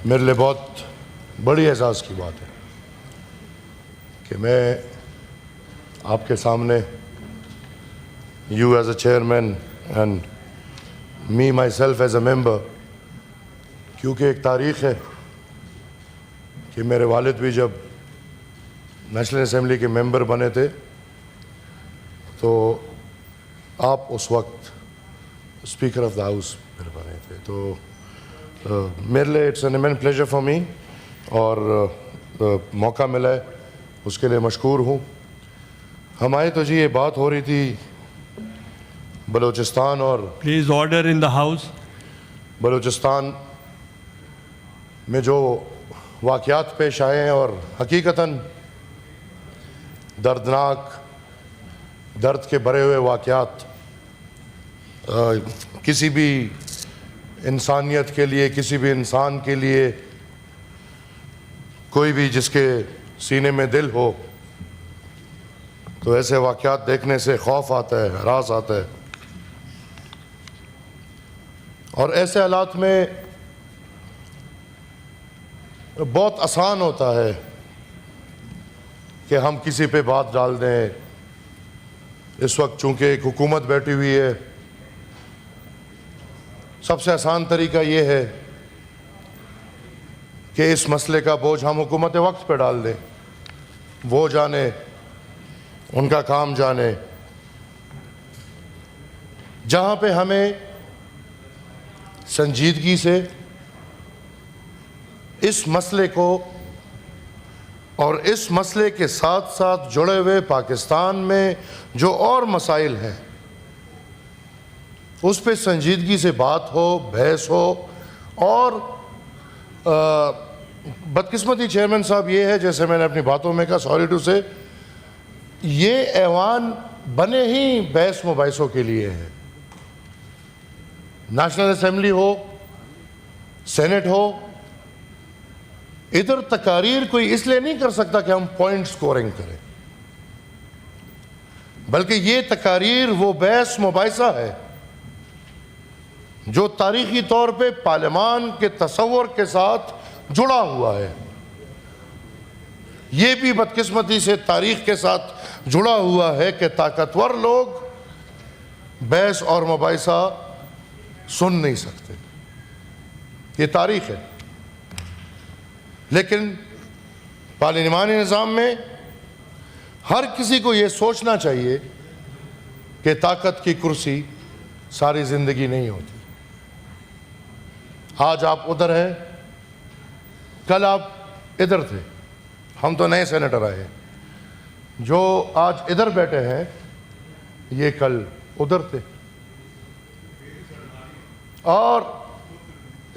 میرے لیے بہت بڑی اعزاز کی بات ہے کہ میں آپ کے سامنے you as a chairman and me myself as a member, کیونکہ ایک تاریخ ہے کہ میرے والد بھی جب نیشنل اسمبلی کے ممبر بنے تھے تو آپ اس وقت اسپیکر آف دا ہاؤس پھر بنے تھے. تو میرے لیے it's an immense pleasure for me, اور موقع ملا ہے اس کے لیے مشکور ہوں. ہم آئے تو جی یہ بات ہو رہی تھی بلوچستان اور Please order in the house. Balochistan میں جو واقعات پیش آئے ہیں اور حقیقتاً دردناک، درد کے بھرے ہوئے واقعات کسی بھی انسانیت کے لیے، کسی بھی انسان کے لیے، کوئی بھی جس کے سینے میں دل ہو تو ایسے واقعات دیکھنے سے خوف آتا ہے، ہراس آتا ہے. اور ایسے حالات میں بہت آسان ہوتا ہے کہ ہم کسی پہ بات ڈال دیں. اس وقت چونکہ ایک حکومت بیٹھی ہوئی ہے، سب سے آسان طریقہ یہ ہے کہ اس مسئلے کا بوجھ ہم حکومت وقت پہ ڈال دیں. وہ جانے، ان کا کام جانے. جہاں پہ ہمیں سنجیدگی سے اس مسئلے کو اور اس مسئلے کے ساتھ ساتھ جڑے ہوئے پاکستان میں جو اور مسائل ہیں اس پہ سنجیدگی سے بات ہو، بحث ہو. اور بدقسمتی چیئرمین صاحب یہ ہے، جیسے میں نے اپنی باتوں میں کہا، سوری ٹو سے، یہ ایوان بنے ہی بحث مباحثوں کے لیے ہے. نیشنل اسمبلی ہو، سینٹ ہو، ادھر تقاریر کوئی اس لیے نہیں کر سکتا کہ ہم پوائنٹ سکورنگ کریں، بلکہ یہ تقاریر وہ بحث مباحثہ ہے جو تاریخی طور پہ پارلیمان کے تصور کے ساتھ جڑا ہوا ہے. یہ بھی بدقسمتی سے تاریخ کے ساتھ جڑا ہوا ہے کہ طاقتور لوگ بحث اور مباحثہ سن نہیں سکتے. یہ تاریخ ہے. لیکن پارلیمانی نظام میں ہر کسی کو یہ سوچنا چاہیے کہ طاقت کی کرسی ساری زندگی نہیں ہوتی. آج آپ ادھر ہیں، کل آپ ادھر تھے. ہم تو نئے سینیٹر آئے ہیں. جو آج ادھر بیٹھے ہیں یہ کل ادھر تھے. اور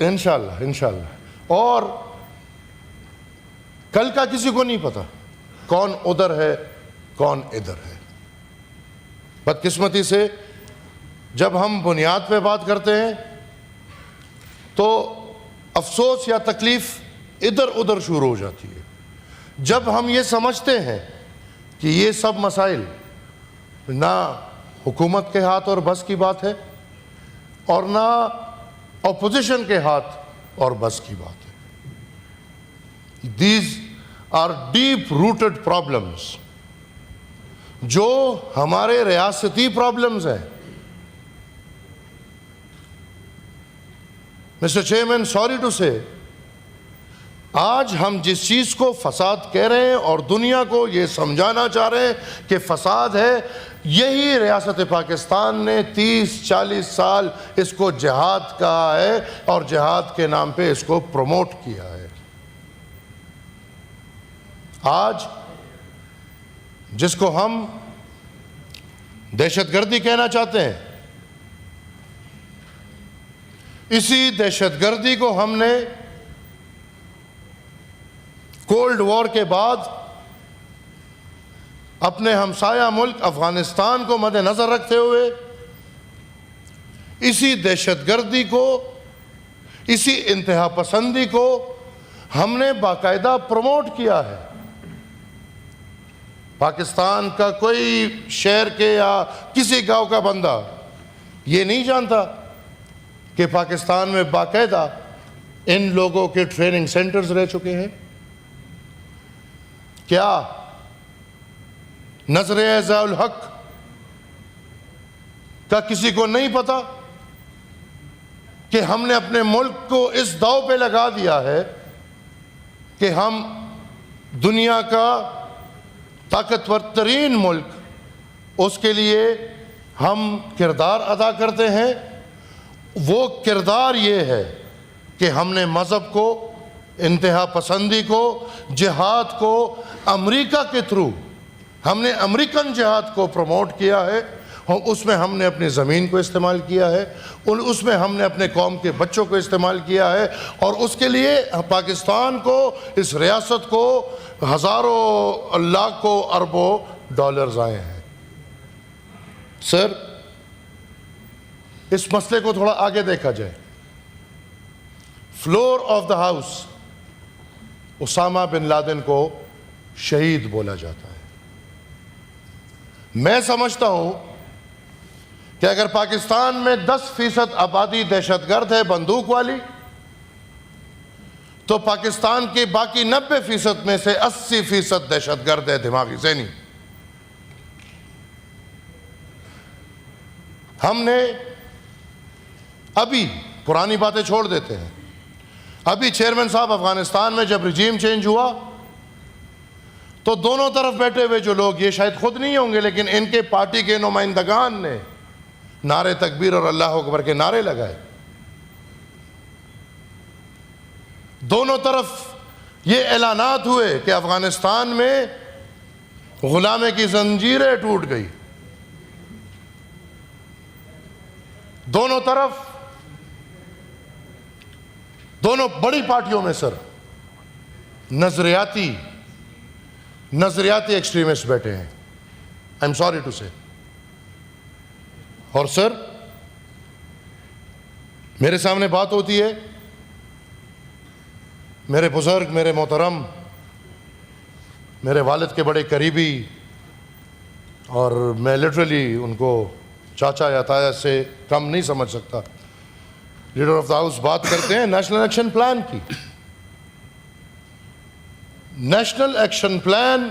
انشاءاللہ اور کل کا کسی کو نہیں پتا کون ادھر ہے کون ادھر ہے. بدقسمتی سے جب ہم بنیاد پہ بات کرتے ہیں تو افسوس یا تکلیف ادھر ادھر شروع ہو جاتی ہے. جب ہم یہ سمجھتے ہیں کہ یہ سب مسائل نہ حکومت کے ہاتھ اور بس کی بات ہے اور نہ اپوزیشن کے ہاتھ اور بس کی بات ہے. These are deep rooted problems جو ہمارے ریاستی پرابلمز ہیں. مسٹر چیئرمین، سوری ٹو سے، آج ہم جس چیز کو فساد کہہ رہے ہیں اور دنیا کو یہ سمجھانا چاہ رہے ہیں کہ فساد ہے، یہی ریاست پاکستان نے 30-40 سال اس کو جہاد کہا ہے اور جہاد کے نام پہ اس کو پروموٹ کیا ہے. آج جس کو ہم دہشت گردی کہنا چاہتے ہیں، اسی دہشت گردی کو ہم نے کولڈ وار کے بعد اپنے ہمسایہ ملک افغانستان کو مد نظر رکھتے ہوئے اسی دہشت گردی کو، اسی انتہا پسندی کو ہم نے باقاعدہ پروموٹ کیا ہے. پاکستان کا کوئی شہر کے یا کسی گاؤں کا بندہ یہ نہیں جانتا کہ پاکستان میں باقاعدہ ان لوگوں کے ٹریننگ سینٹرز رہ چکے ہیں؟ کیا نظریہ ضیاء الحق کا کسی کو نہیں پتا کہ ہم نے اپنے ملک کو اس داؤ پہ لگا دیا ہے کہ ہم دنیا کا طاقتور ترین ملک، اس کے لیے ہم کردار ادا کرتے ہیں؟ وہ کردار یہ ہے کہ ہم نے مذہب کو، انتہا پسندی کو، جہاد کو امریکہ کے تھرو، ہم نے امریکن جہاد کو پروموٹ کیا ہے، اس میں ہم نے اپنی زمین کو استعمال کیا ہے، اس میں ہم نے اپنے قوم کے بچوں کو استعمال کیا ہے، اور اس کے لیے پاکستان کو، اس ریاست کو ہزاروں لاکھوں اربوں ڈالرز آئے ہیں۔ سر، اس مسئلے کو تھوڑا آگے دیکھا جائے۔ Floor of the house Osama bin Laden کو شہید بولا جاتا ہے۔ میں سمجھتا ہوں کہ اگر پاکستان میں 10% آبادی دہشت گرد ہے بندوق والی، تو پاکستان کے باقی 90% میں سے 80% دہشت گرد ہے دماغی ذہنی۔ ہم نے ابھی پرانی باتیں چھوڑ دیتے ہیں، ابھی چیئرمین صاحب افغانستان میں جب رجیم چینج ہوا تو دونوں طرف بیٹھے ہوئے جو لوگ، یہ شاید خود نہیں ہوں گے لیکن ان کے پارٹی کے نمائندگان نے نعرے تکبیر اور اللہ اکبر کے نعرے لگائے۔ دونوں طرف یہ اعلانات ہوئے کہ افغانستان میں غلامے کی زنجیریں ٹوٹ گئی۔ دونوں طرف، دونوں بڑی پارٹیوں میں سر نظریاتی ایکسٹریمسٹ بیٹھے ہیں، آئی ایم سوری ٹو سے۔ اور سر، میرے سامنے بات ہوتی ہے، میرے بزرگ، میرے محترم، میرے والد کے بڑے قریبی، اور میں لٹرلی ان کو چاچا یا تایا سے کم نہیں سمجھ سکتا، لیڈر آف دا ہاؤس بات کرتے ہیں نیشنل ایکشن پلان کی۔ نیشنل ایکشن پلان،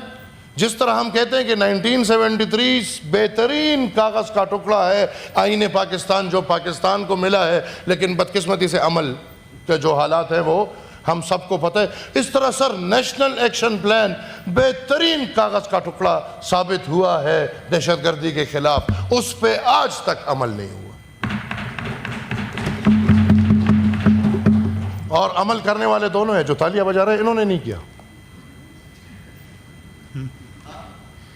جس طرح ہم کہتے ہیں کہ 1973 بہترین کاغذ کا ٹکڑا ہے آئین پاکستان جو پاکستان کو ملا ہے، لیکن بدقسمتی سے عمل کے جو حالات ہیں وہ ہم سب کو پتہ ہے، اس طرح سر نیشنل ایکشن پلان بہترین کاغذ کا ٹکڑا ثابت ہوا ہے دہشت گردی کے خلاف، اس پہ آج تک عمل نہیں ہوا، اور عمل کرنے والے دونوں ہیں جو تالیاں بجا رہے ہیں، انہوں نے نہیں کیا۔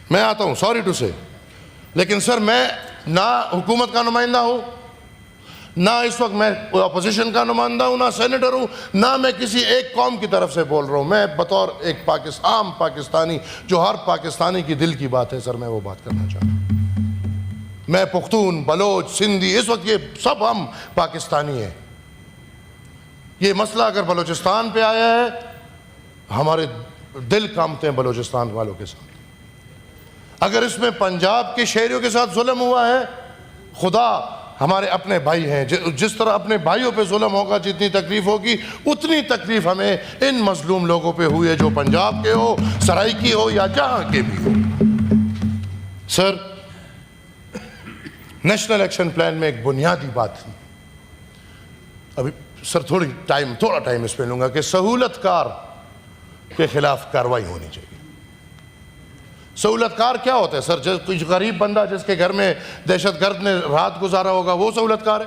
میں آتا ہوں، سوری ٹو سے، لیکن سر میں نہ حکومت کا نمائندہ ہوں، نہ اس وقت میں اپوزیشن کا نمائندہ ہوں، نہ سینیٹر ہوں، نہ میں کسی ایک قوم کی طرف سے بول رہا ہوں، میں بطور ایک عام پاکستانی، جو ہر پاکستانی کی دل کی بات ہے سر، میں وہ بات کرنا چاہتا ہوں۔ میں پختون، بلوچ، سندھی، اس وقت یہ سب ہم پاکستانی ہیں۔ یہ مسئلہ اگر بلوچستان پہ آیا ہے، ہمارے دل کامتے ہیں بلوچستان والوں کے ساتھ۔ اگر اس میں پنجاب کے شہریوں کے ساتھ ظلم ہوا ہے، خدا ہمارے اپنے بھائی ہیں، جس طرح اپنے بھائیوں پہ ظلم ہوگا، جتنی تکلیف ہوگی اتنی تکلیف ہمیں ان مظلوم لوگوں پہ ہوئی ہے، جو پنجاب کے ہو، سرائیکی ہو یا جہاں کے بھی ہو۔ سر، نیشنل ایکشن پلان میں ایک بنیادی بات تھی، ابھی سر تھوڑا ٹائم اس پہ لوں گا، کہ سہولت کار کے خلاف کارروائی ہونی چاہیے۔ سہولت کار کیا ہوتا ہے سر؟ کوئی غریب بندہ جس کے گھر میں دہشت گرد نے رات گزارا ہوگا، وہ سہولت کار ہے؟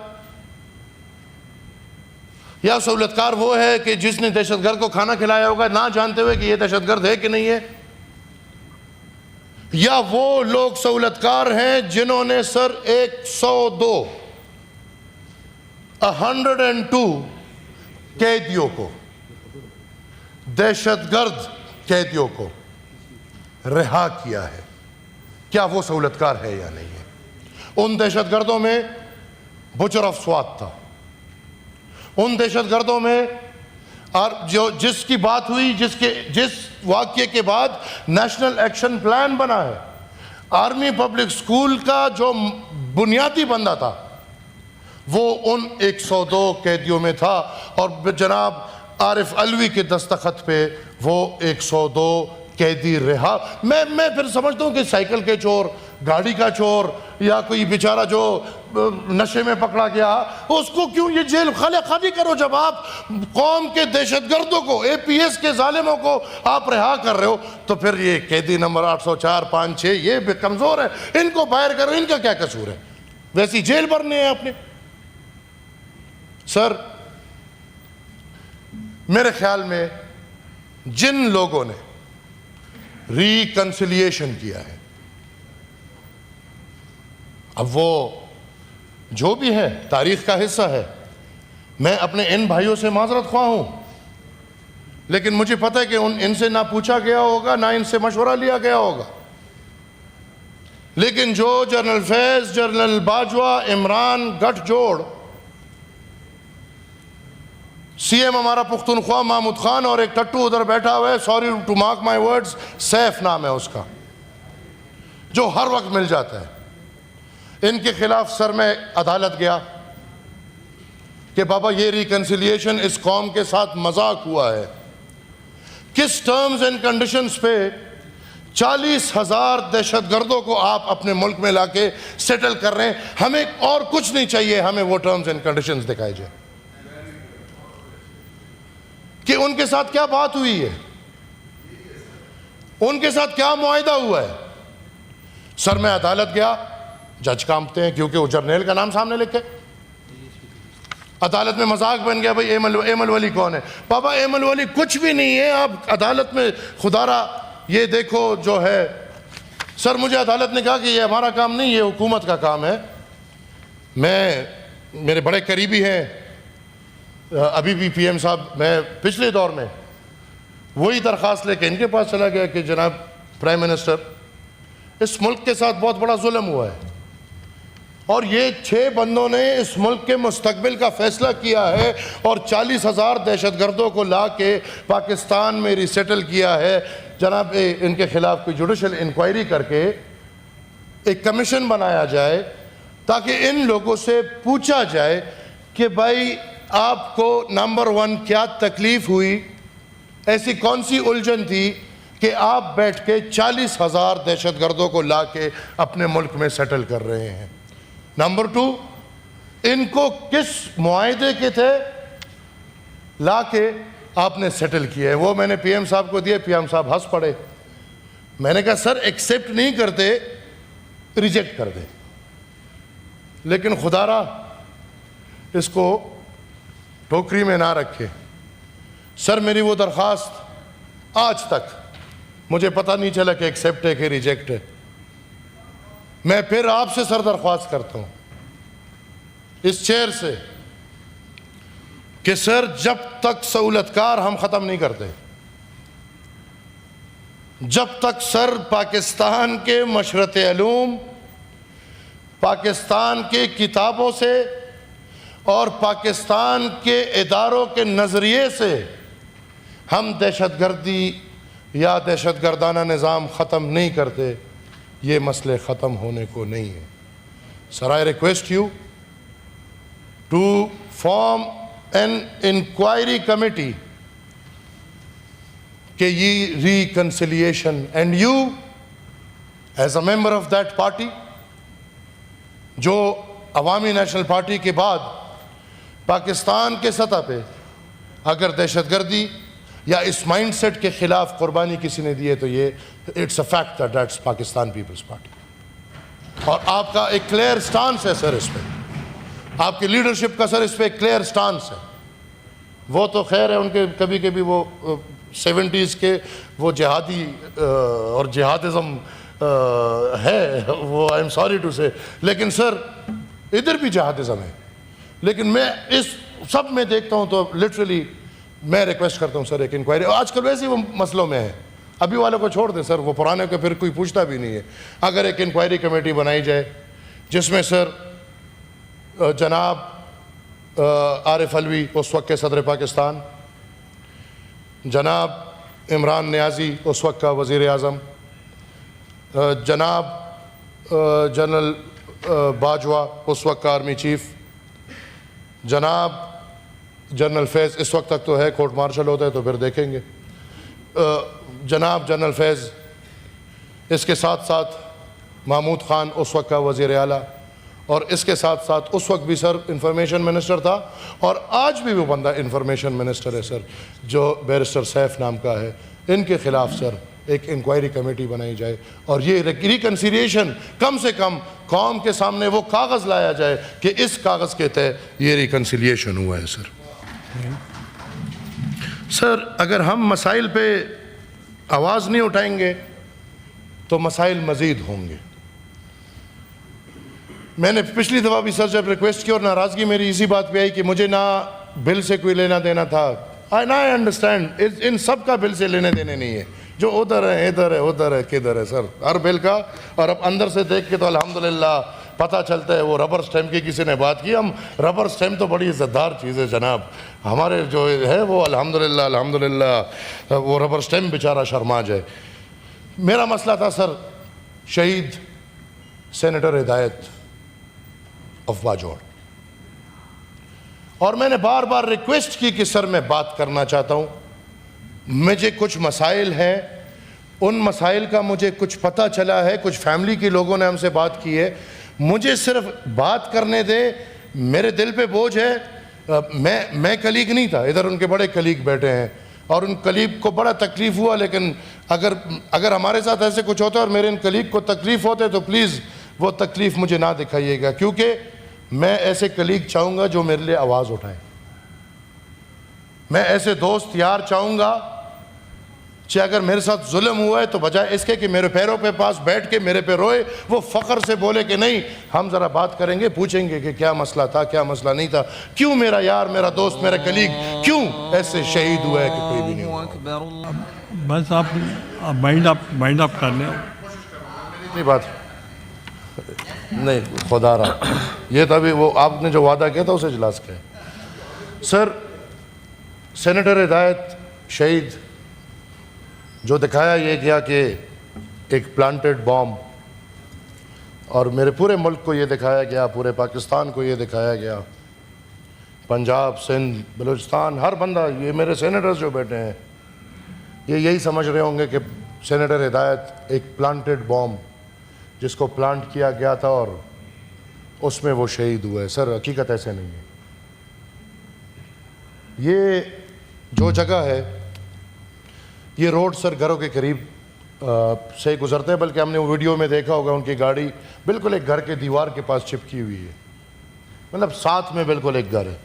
یا سہولت کار وہ ہے کہ جس نے دہشت گرد کو کھانا کھلایا ہوگا نہ جانتے ہوئے کہ یہ دہشت گرد ہے کہ نہیں ہے؟ یا وہ لوگ سہولت کار ہیں جنہوں نے سر 102 قیدیوں کو، دہشت گرد قیدیوں کو رہا کیا ہے؟ کیا وہ سہولت کار ہے یا نہیں ہے؟ ان دہشت گردوں میں بچر آف سوات تھا، ان دہشت گردوں میں اور جس کی بات ہوئی، جس واقعے کے بعد نیشنل ایکشن پلان بنا ہے، آرمی پبلک سکول کا جو بنیادی بندہ تھا وہ ان 102 قیدیوں میں تھا، اور جناب عارف علوی کے دستخط پہ وہ 102 قیدی رہا۔ میں پھر سمجھتا ہوں کہ سائیکل کے چور، گاڑی کا چور، یا کوئی بیچارہ جو نشے میں پکڑا گیا، اس کو کیوں یہ جیل خالی کرو؟ جب آپ قوم کے دہشت گردوں کو، اے پی ایس کے ظالموں کو آپ رہا کر رہے ہو، تو پھر یہ قیدی نمبر 804، 5، 6 یہ بھی کمزور ہے، ان کو باہر کرو، ان کا کیا قصور ہے؟ ویسی جیل بھرنے ہیں آپ نے۔ سر میرے خیال میں جن لوگوں نے ریکنسیلیشن کیا ہے، اب وہ جو بھی ہے تاریخ کا حصہ ہے، میں اپنے ان بھائیوں سے معذرت خواہ ہوں، لیکن مجھے پتہ ہے کہ ان سے نہ پوچھا گیا ہوگا، نہ ان سے مشورہ لیا گیا ہوگا، لیکن جو جنرل فیض، جنرل باجوہ، عمران گٹھ جوڑ، سی ایم ہمارا پختونخوا محمود خان، اور ایک ٹٹو ادھر بیٹھا ہوا ہے، sorry to mark my words, Saif نام ہے اس کا، جو ہر وقت مل جاتا ہے، ان کے خلاف سر میں عدالت گیا کہ بابا یہ ریکنسیلیشن اس قوم کے ساتھ مذاق ہوا ہے، کس ٹرمز اینڈ کنڈیشنز پہ 40,000 دہشت گردوں کو آپ اپنے ملک میں لا کے سیٹل کر رہے ہیں؟ ہمیں اور کچھ نہیں چاہیے، ہمیں وہ ٹرمز اینڈ کنڈیشنز دکھائے جائیں کہ ان کے ساتھ کیا بات ہوئی ہے، ان کے ساتھ کیا معاہدہ ہوا ہے۔ سر میں عدالت گیا، جج کانپتے ہیں کیونکہ وہ جرنیل کا نام سامنے لکھے، عدالت میں مذاق بن گیا، بھئی ایمل ولی کون ہے؟ بابا ایمل ولی کچھ بھی نہیں ہے، آپ عدالت میں خدا را یہ دیکھو جو ہے۔ سر مجھے عدالت نے کہا کہ یہ ہمارا کام نہیں، یہ حکومت کا کام ہے۔ میرے بڑے قریبی ہیں ابھی بھی پی ایم صاحب، میں پچھلے دور میں وہی درخواست لے کے ان کے پاس چلا گیا کہ جناب پرائم منسٹر، اس ملک کے ساتھ بہت بڑا ظلم ہوا ہے، اور یہ 6 بندوں نے اس ملک کے مستقبل کا فیصلہ کیا ہے، اور 40,000 دہشت گردوں کو لا کے پاکستان میں ریسیٹل کیا ہے۔ جناب ان کے خلاف کوئی جوڈیشل انکوائری کر کے ایک کمیشن بنایا جائے تاکہ ان لوگوں سے پوچھا جائے کہ بھائی آپ کو نمبر 1 کیا تکلیف ہوئی، ایسی کون سی الجھن تھی کہ آپ بیٹھ کے 40,000 دہشت گردوں کو لا کے اپنے ملک میں سیٹل کر رہے ہیں۔ نمبر 2، ان کو کس معاہدے کے تھے لا کے آپ نے سیٹل کیا ہے؟ وہ میں نے پی ایم صاحب کو دیے، پی ایم صاحب ہنس پڑے۔ میں نے کہا سر ایکسیپٹ نہیں کرتے، ریجیکٹ کر دے، لیکن خدا را اس کو ٹوکری میں نہ رکھے۔ سر میری وہ درخواست آج تک مجھے پتہ نہیں چلا کہ ایکسیپٹ ہے کہ ریجیکٹ ہے۔ میں پھر آپ سے سر درخواست کرتا ہوں اس چیئر سے کہ سر جب تک سہولت کار ہم ختم نہیں کرتے، جب تک سر پاکستان کے مشرت علوم، پاکستان کے کتابوں سے اور پاکستان کے اداروں کے نظریے سے ہم دہشت گردی یا دہشت گردانہ نظام ختم نہیں کرتے، یہ مسئلے ختم ہونے کو نہیں ہے۔ Sir I request you to form an inquiry committee کہ یہ reconciliation, and you as a member of that party, جو عوامی نیشنل پارٹی کے بعد پاکستان کے سطح پہ اگر دہشت گردی یا اس مائنڈ سیٹ کے خلاف قربانی کسی نے دی ہے تو یہ it's a fact that's Pakistan Peoples Party. اور آپ کا ایک کلیئر سٹانس ہے سر اس پہ، آپ کی لیڈرشپ کا سر اس پہ ایک کلیئر سٹانس ہے۔ وہ تو خیر ہے ان کے کبھی کبھی وہ 70s کے وہ جہادی اور جہادزم ہے، وہ آئی ایم سوری ٹو سے، لیکن سر ادھر بھی جہادزم ہے، لیکن میں اس سب میں دیکھتا ہوں تو لٹرلی میں ریکویسٹ کرتا ہوں سر ایک انکوائری۔ آج کل ویسے وہ مسئلوں میں ہے، ابھی والوں کو چھوڑ دیں سر، وہ پرانے کو پھر کوئی پوچھتا بھی نہیں ہے۔ اگر ایک انکوائری کمیٹی بنائی جائے جس میں سر جناب عارف علوی اس وقت کے صدر پاکستان، جناب عمران نیازی اس وقت کا وزیر اعظم، جناب جنرل باجوہ اس وقت کا آرمی چیف، جناب جنرل فیض اس وقت تک تو ہے, کورٹ مارشل ہوتا ہے تو پھر دیکھیں گے. جناب جنرل فیض, اس کے ساتھ ساتھ محمود خان اس وقت کا وزیر اعلیٰ, اور اس کے ساتھ ساتھ اس وقت بھی سر انفارمیشن منسٹر تھا, اور آج بھی وہ بندہ انفارمیشن منسٹر ہے سر, جو بیرسٹر سیف نام کا ہے. ان کے خلاف سر ایک انکوائری کمیٹی بنائی جائے, اور یہ ریکنسیلیشن کم سے کم قوم کے سامنے وہ کاغذ لایا جائے کہ اس کاغذ کے تحت یہ ریکنسیلیشن ہوا ہے. سر اگر ہم مسائل پہ آواز نہیں اٹھائیں گے تو مسائل مزید ہوں گے. میں نے پچھلی دفعہ بھی سر جب ریکویسٹ کی اور ناراضگی میری اسی بات پہ آئی کہ مجھے نہ بل سے کوئی لینا دینا تھا. آئی انڈرسٹینڈ, ان سب کا بل سے لینے دینے نہیں ہے, جو ادھر ہے ادھر ہے ادھر ہے کدھر ہے سر, ہر بل کا. اور اب اندر سے دیکھ کے تو الحمدللہ پتہ چلتا ہے. وہ ربر سٹیمپ کی کسی نے بات کی, ہم ربر سٹیمپ تو بڑی عزت دار چیز ہے جناب, ہمارے جو ہے وہ الحمدللہ وہ ربر سٹیمپ بیچارہ شرما جائے. میرا مسئلہ تھا سر شہید سینیٹر ہدایت آف باجوڑ, اور میں نے بار بار ریکویسٹ کی کہ سر میں بات کرنا چاہتا ہوں, مجھے کچھ مسائل ہیں, ان مسائل کا مجھے کچھ پتہ چلا ہے, کچھ فیملی کے لوگوں نے ہم سے بات کی ہے, مجھے صرف بات کرنے دیں. میرے دل پہ بوجھ ہے, میں کلیگ نہیں تھا, ادھر ان کے بڑے کلیگ بیٹھے ہیں, اور ان کلیگ کو بڑا تکلیف ہوا. لیکن اگر ہمارے ساتھ ایسے کچھ ہوتا ہے اور میرے ان کلیگ کو تکلیف ہوتے تو پلیز وہ تکلیف مجھے نہ دکھائیے گا, کیونکہ میں ایسے کلیگ چاہوں گا جو میرے لیے آواز اٹھائیں. میں ایسے دوست یار چاہوں گا کہ اگر میرے ساتھ ظلم ہوا ہے تو بجائے اس کے کہ میرے پیروں پہ پاس بیٹھ کے میرے پہ روئے, وہ فخر سے بولے کہ نہیں ہم ذرا بات کریں گے, پوچھیں گے کہ کیا مسئلہ تھا کیا مسئلہ نہیں تھا, کیوں میرا یار میرا دوست میرا کلیگ کیوں ایسے شہید ہوا ہے کہ کوئی بھی نہیں ہوا. بس آپ مائنڈ اپ کر لیں. اتنی بات نہیں, خدا رہا, یہ تبھی وہ آپ نے جو وعدہ کیا تھا اسے اجلاس کیا. سر سینیٹر ہدایت شہید جو دکھایا یہ کیا کہ ایک پلانٹڈ بام, اور میرے پورے ملک کو یہ دکھایا گیا, پورے پاکستان کو یہ دکھایا گیا, پنجاب سندھ بلوچستان ہر بندہ, یہ میرے سینیٹرز جو بیٹھے ہیں یہ یہی سمجھ رہے ہوں گے کہ سینیٹر ہدایت ایک پلانٹڈ بام جس کو پلانٹ کیا گیا تھا اور اس میں وہ شہید ہوئے. سر حقیقت ایسے نہیں ہے. یہ جو جگہ ہے یہ روڈ سر گھروں کے قریب سے گزرتے ہیں, بلکہ ہم نے وہ ویڈیو میں دیکھا ہوگا ان کی گاڑی بالکل ایک گھر کے دیوار کے پاس چپکی ہوئی ہے, مطلب ساتھ میں بالکل ایک گھر ہے.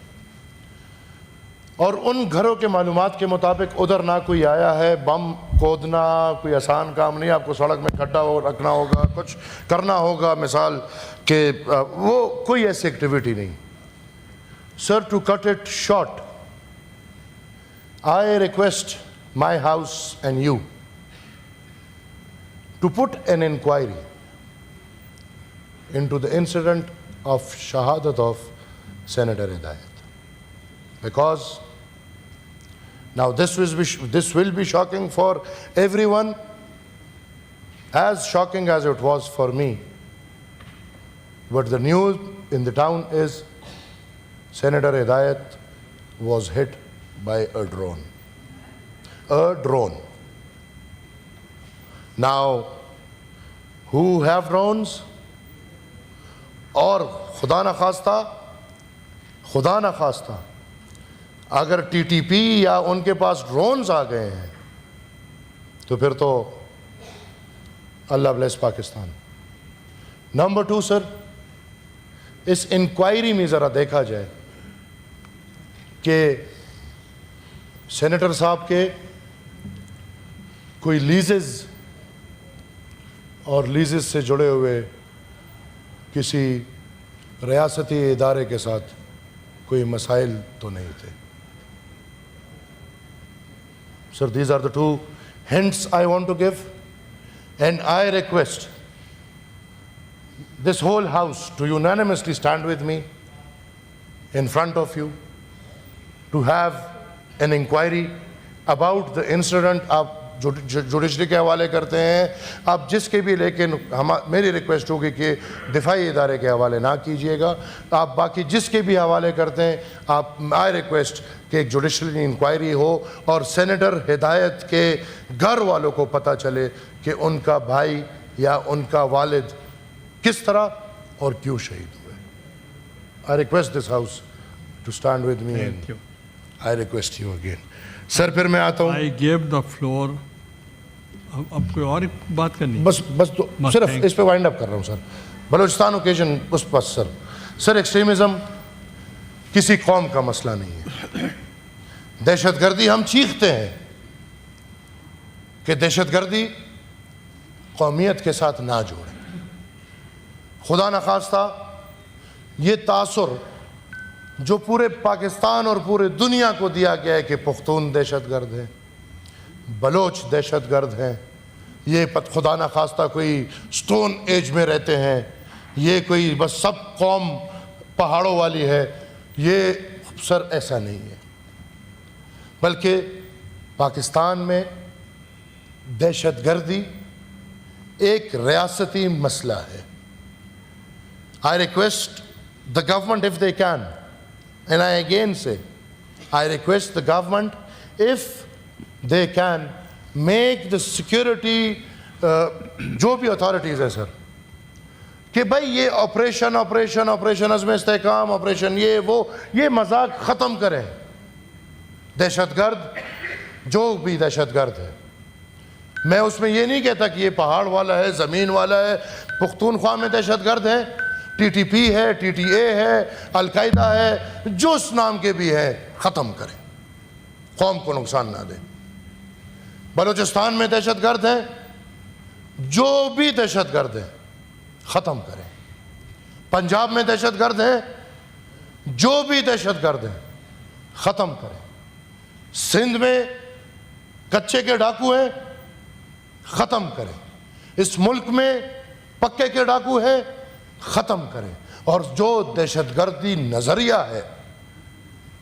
اور ان گھروں کے معلومات کے مطابق ادھر نہ کوئی آیا ہے. بم کودنا کوئی آسان کام نہیں, آپ کو سڑک میں کھڈا رکھنا ہوگا, کچھ کرنا ہوگا, مثال کہ وہ کوئی ایسی ایکٹیویٹی نہیں. Sir to cut it short, I request my house and you to put an inquiry into the incident of Shahadat of Senator Hidayat, because now this will be shocking for everyone, as shocking as it was for me. But the news in the town is Senator Hidayat was hit by a drone. A drone. Now, who have drones? اور خدا نہ خواستہ اگر T T P یا ان کے پاس drones آ گئے ہیں تو پھر تو اللہ بلیس پاکستان. نمبر 2 سر, اس انکوائری میں ذرا دیکھا جائے کہ سینیٹر صاحب کے کوئی لیزز اور لیزز سے جڑے ہوئے کسی ریاستی ادارے کے ساتھ کوئی مسائل تو نہیں تھے. Sir, these are the 2 hints I want to give, and I request this whole house to unanimously stand with me in front of you to have an inquiry about the incident of judiciary کے حوالے کرتے ہیں آپ جس کے بھی، لیکن میری ریکویسٹ ہوگی کہ دفاعی ادارے کے حوالے نہ کیجئے گا. آپ باقی جس کے بھی حوالے کرتے ہیں آپ، آئی ریکویسٹ کہ ایک جوڈیشری انکوائری ہو اور سینیٹر ہدایت کے گھر والوں کو پتہ چلے کہ ان کا بھائی یا ان کا والد کس طرح اور کیوں شہید ہوئے. I request this house to stand with me Thank you. and I request you again. سر پھر میں آتا ہوں. I gave the floor. اب کوئی اور بات کرنی؟ بس صرف اس پہ وائنڈ اپ کر رہا ہوں سر. بلوچستان اوکیزن اس پاس سر ایکسٹریمزم کسی قوم کا مسئلہ نہیں ہے. دہشت گردی ہم چیختے ہیں کہ دہشت گردی قومیت کے ساتھ نہ جوڑیں. خدا نخواستہ یہ تاثر جو پورے پاکستان اور پورے دنیا کو دیا گیا ہے کہ پختون دہشت گرد ہیں، بلوچ دہشت گرد ہیں، یہ خدا نخواستہ کوئی سٹون ایج میں رہتے ہیں، یہ کوئی بس سب قوم پہاڑوں والی ہے، یہ سر ایسا نہیں ہے. بلکہ پاکستان میں دہشت گردی ایک ریاستی مسئلہ ہے. I request the government if they can, and I again say, I request the government if they can make the security جو بھی اتھارٹیز ہے سر کہ بھائی یہ آپریشن عزم استحکام آپریشن یہ مذاق ختم کریں. دہشت گرد جو بھی دہشت گرد ہے، میں اس میں یہ نہیں کہتا کہ یہ پہاڑ والا ہے، زمین والا ہے. پختونخوا میں دہشت گرد ہے، ٹی ٹی پی ہے، ٹی ٹی اے ہے، القاعدہ ہے، جو اس نام کے بھی ہے، ختم کریں، قوم کو نقصان نہ دیں. بلوچستان میں دہشت گرد ہیں، جو بھی دہشت گرد ہیں ختم کریں. پنجاب میں دہشت گرد ہیں، جو بھی دہشت گرد ہیں ختم کریں. سندھ میں کچے کے ڈاکو ہیں، ختم کریں. اس ملک میں پکے کے ڈاکو ہیں، ختم کریں. اور جو دہشت گردی نظریہ ہے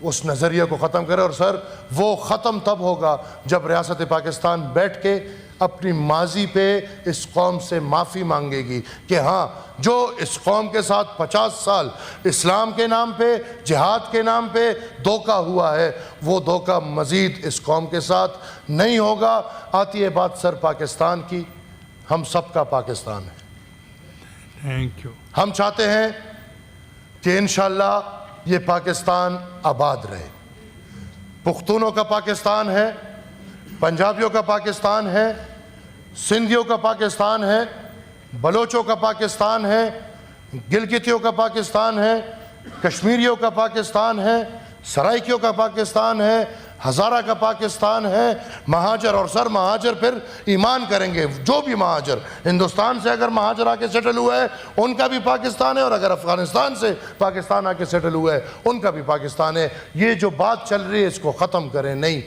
اس نظریہ کو ختم کریں. اور سر وہ ختم تب ہوگا جب ریاست پاکستان بیٹھ کے اپنی ماضی پہ اس قوم سے معافی مانگے گی کہ ہاں جو اس قوم کے ساتھ 50 سال اسلام کے نام پہ، جہاد کے نام پہ دھوکہ ہوا ہے، وہ دھوکہ مزید اس قوم کے ساتھ نہیں ہوگا. آتی ہے بات سر پاکستان کی، ہم سب کا پاکستان ہے. Thank you. ہم چاہتے ہیں کہ انشاءاللہ یہ پاکستان آباد رہے. پختونوں کا پاکستان ہے، پنجابیوں کا پاکستان ہے، سندھیوں کا پاکستان ہے، بلوچوں کا پاکستان ہے، گلگتیوں کا پاکستان ہے، کشمیریوں کا پاکستان ہے، سرائکیوں کا پاکستان ہے، ہزارہ کا پاکستان ہے. مہاجر، اور سر مہاجر پھر ایمان کریں گے، جو بھی مہاجر ہندوستان سے اگر مہاجر آ کے سیٹل ہوا ہے ان کا بھی پاکستان ہے، اور اگر افغانستان سے پاکستان آ کے سیٹل ہوا ہے ان کا بھی پاکستان ہے. یہ جو بات چل رہی ہے اس کو ختم کریں. نہیں،